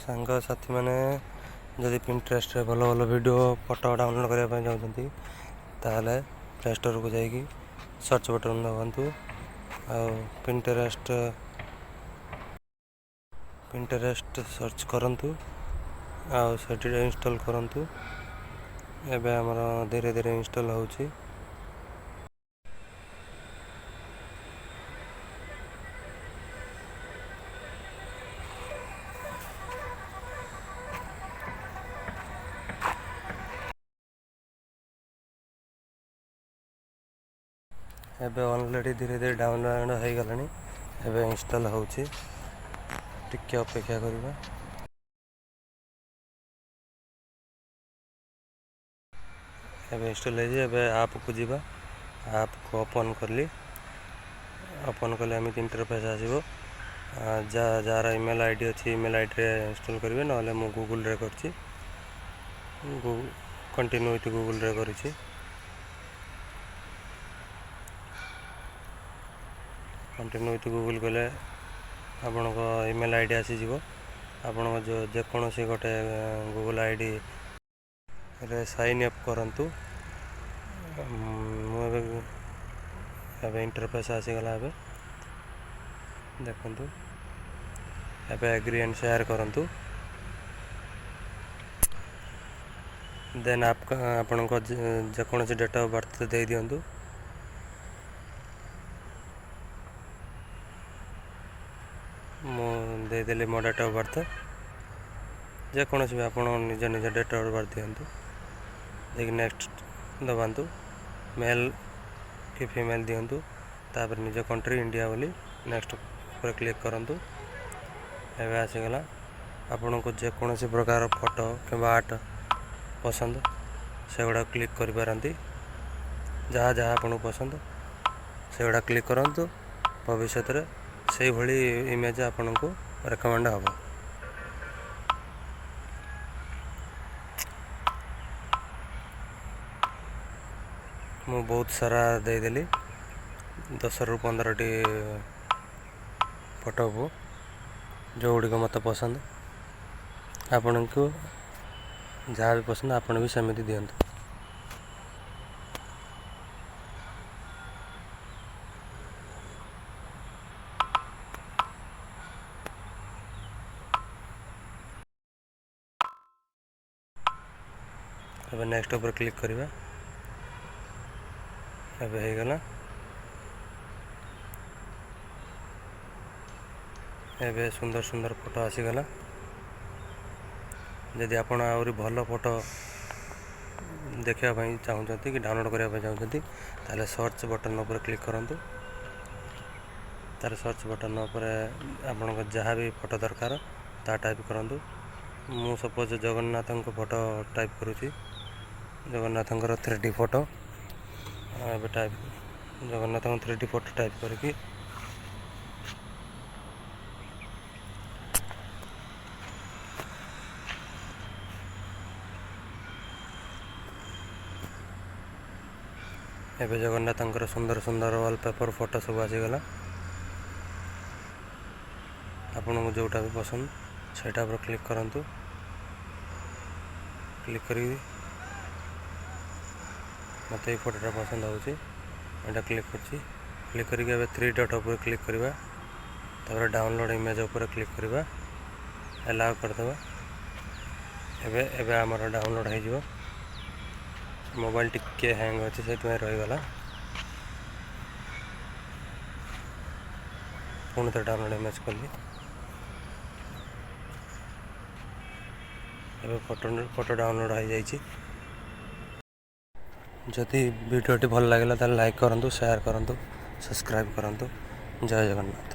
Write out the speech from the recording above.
ସାଙ୍ଗସାଥି ମାନେ ଯଦି ପିଣ୍ଟରେଷ୍ଟରେ ଭଲ ଭଲ ଭିଡ଼ିଓ ଫଟୋ ଡାଉନଲୋଡ଼୍ କରିବା ପାଇଁ ଚାହୁଁଛନ୍ତି ତାହେଲେ ପ୍ଲେ ଷ୍ଟୋରକୁ ଯାଇକି ସର୍ଚ୍ଚ ବଟନ୍ ଦବାନ୍ତୁ ଆଉ ପିଣ୍ଟରେଷ୍ଟ ସର୍ଚ୍ଚ କରନ୍ତୁ ଆଉ ସେଠି ଇନଷ୍ଟଲ୍ କରନ୍ତୁ। ଏବେ ଆମର ଧୀରେ ଧୀରେ ଇନଷ୍ଟଲ୍ ହେଉଛି। ଏବେ ଅଲରେଡ଼ି ଧୀରେ ଧୀରେ ଡାଉନଲୋଡ଼ ହେଇଗଲାଣି। ଏବେ ଇନଷ୍ଟଲ୍ ହେଉଛି, ଟିକେ ଅପେକ୍ଷା କରିବା। ଏବେ ଇନଷ୍ଟଲ୍ ହେଇଛି। ଏବେ ଆପ୍କୁ ଯିବା। ଆପ୍କୁ ଓପନ୍ କଲେ ଏମିତି ଇଣ୍ଟରଫେସ୍ ଆସିବ। ଯାହାର ଇମେଲ୍ ଆଇ ଡ଼ି ଅଛି ଇମେଲ୍ ଆଇଡ଼ିରେ ଇନଷ୍ଟଲ୍ କରିବେ, ନହେଲେ ମୁଁ ଗୁଗୁଲ୍ରେ କରିଛି, କଣ୍ଟିନ୍ୟୁ ୱିଥ୍ ଗୁଗୁଲ୍ରେ କରିଛି। କଣ୍ଟିନ୍ୟୁ ୱିଥ୍ ଗୁଗୁଲ୍ କଲେ ଆପଣଙ୍କ ଇମେଲ୍ ଆଇ ଡ଼ି ଆସିଯିବ। ଆପଣଙ୍କ ଯେକୌଣସି ଗୋଟେ ଗୁଗୁଲ୍ ଆଇଡ଼ିରେ ସାଇନ୍ ଅପ୍ କରନ୍ତୁ। ମୁଁ ଏବେ ଇଣ୍ଟରଫେସ୍ ଆସିଗଲା। ଏବେ ଦେଖନ୍ତୁ, ଏବେ ଏଗ୍ରି ଆଣ୍ଡ ସେୟାର କରନ୍ତୁ। ଦେନ୍ ଆପଣଙ୍କ ଯେକୌଣସି ଡେଟ୍ ଅଫ୍ ବାର୍ଥ ଦେଇଦିଅନ୍ତୁ। ମୁଁ ଦେଇଦେଲି ମୋ ଡେଟ୍ ଅଫ୍ ବାର୍ଥ। ଯେକୌଣସି ବି ଆପଣ ନିଜ ଡେଟ୍ ଅଫ୍ ବାର୍ଥ ଦିଅନ୍ତୁ। ଦେଇକି ନେକ୍ସଟ ଦବାନ୍ତୁ। ମେଲ୍ କି ଫିମେଲ୍ ଦିଅନ୍ତୁ। ତାପରେ ନିଜ କଣ୍ଟ୍ରି ଇଣ୍ଡିଆ ବୋଲି ନେକ୍ସଟ ଉପରେ କ୍ଲିକ୍ କରନ୍ତୁ। ଏବେ ଆସିଗଲା। ଆପଣଙ୍କୁ ଯେକୌଣସି ପ୍ରକାର ଫଟୋ କିମ୍ବା ଆର୍ଟ ପସନ୍ଦ ସେଗୁଡ଼ାକ କ୍ଲିକ୍ କରିପାରନ୍ତି। ଯାହା ଆପଣଙ୍କୁ ପସନ୍ଦ ସେଗୁଡ଼ା କ୍ଲିକ୍ କରନ୍ତୁ। ଭବିଷ୍ୟତରେ ସେଇଭଳି ଇମେଜ୍ ଆପଣଙ୍କୁ ରେକମେଣ୍ଡ ହେବ। ମୁଁ ବହୁତ ସାରା ଦେଇଦେଲି, 10ରୁ 15ଟି ଫଟୋକୁ, ଯେଉଁଗୁଡ଼ିକ ମୋତେ ପସନ୍ଦ। ଆପଣଙ୍କୁ ଯାହା ବି ପସନ୍ଦ ଆପଣ ବି ସେମିତି ଦିଅନ୍ତୁ। ଏବେ ନେକ୍ସଟ ଉପରେ କ୍ଲିକ୍ କରିବା। ଏବେ ହେଇଗଲା। ଏବେ ସୁନ୍ଦର ସୁନ୍ଦର ଫଟୋ ଆସିଗଲା। ଯଦି ଆପଣ ଆହୁରି ଭଲ ଫଟୋ ଦେଖିବା ପାଇଁ ଚାହୁଁଛନ୍ତି କି ଡାଉନଲୋଡ଼୍ କରିବା ପାଇଁ ଚାହୁଁଛନ୍ତି ତାହେଲେ ସର୍ଚ୍ଚ ବଟନ୍ ଉପରେ କ୍ଲିକ୍ କରନ୍ତୁ। ତା'ର ସର୍ଚ୍ଚ ବଟନ୍ ଉପରେ ଆପଣଙ୍କ ଯାହା ବି ଫଟୋ ଦରକାର ତାହା ଟାଇପ୍ କରନ୍ତୁ। ମୁଁ ସପୋଜ୍ ଜଗନ୍ନାଥଙ୍କ ଫଟୋ ଟାଇପ୍ କରୁଛି। ଜଗନ୍ନାଥଙ୍କର 3D ଫଟୋ। ଏବେ ଜଗନ୍ନାଥଙ୍କ 3D ଫଟୋ ଟାଇପ୍ କରିକି ଏବେ ଜଗନ୍ନାଥଙ୍କର ସୁନ୍ଦର ସୁନ୍ଦର ୱାଲ୍ପେପର୍ ଫଟୋ ସବୁ ଆସିଗଲା। ଆପଣଙ୍କୁ ଯେଉଁଟା ବି ପସନ୍ଦ ସେଇଟା ଉପରେ କ୍ଲିକ୍ କରନ୍ତୁ। କ୍ଲିକ୍ କରିକି ମୋତେ ଏଇ ଫଟୋଟା ପସନ୍ଦ ହେଉଛି, ଏଇଟା କ୍ଲିକ୍ କରୁଛି। କ୍ଲିକ୍ କରିକି ଏବେ 3 ଡଟ୍ ଉପରେ କ୍ଲିକ୍ କରିବା। ତାପରେ ଡାଉନଲୋଡ଼୍ ଇମେଜ୍ ଉପରେ କ୍ଲିକ୍ କରିବା, ଆଲାଉ କରିଦେବା। ଏବେ ଆମର ଡାଉନଲୋଡ଼୍ ହେଇଯିବ। ମୋବାଇଲ୍ ଟିକେ ହ୍ୟାଙ୍ଗ୍ ଅଛି, ସେଥିପାଇଁ ରହିଗଲା। ପୁଣି ଥରେ ଡାଉନଲୋଡ଼୍ ଇମେଜ୍ କଲି। ଏବେ ଫଟୋ ଡାଉନଲୋଡ଼୍ ହୋଇଯାଇଛି। ଯଦି ଭିଡ଼ିଓଟି ଭଲ ଲାଗିଲା ତାହେଲେ ଲାଇକ୍ କରନ୍ତୁ, ସେୟାର କରନ୍ତୁ, ସବସ୍କ୍ରାଇବ୍ କରନ୍ତୁ। ଜୟ ଜଗନ୍ନାଥ।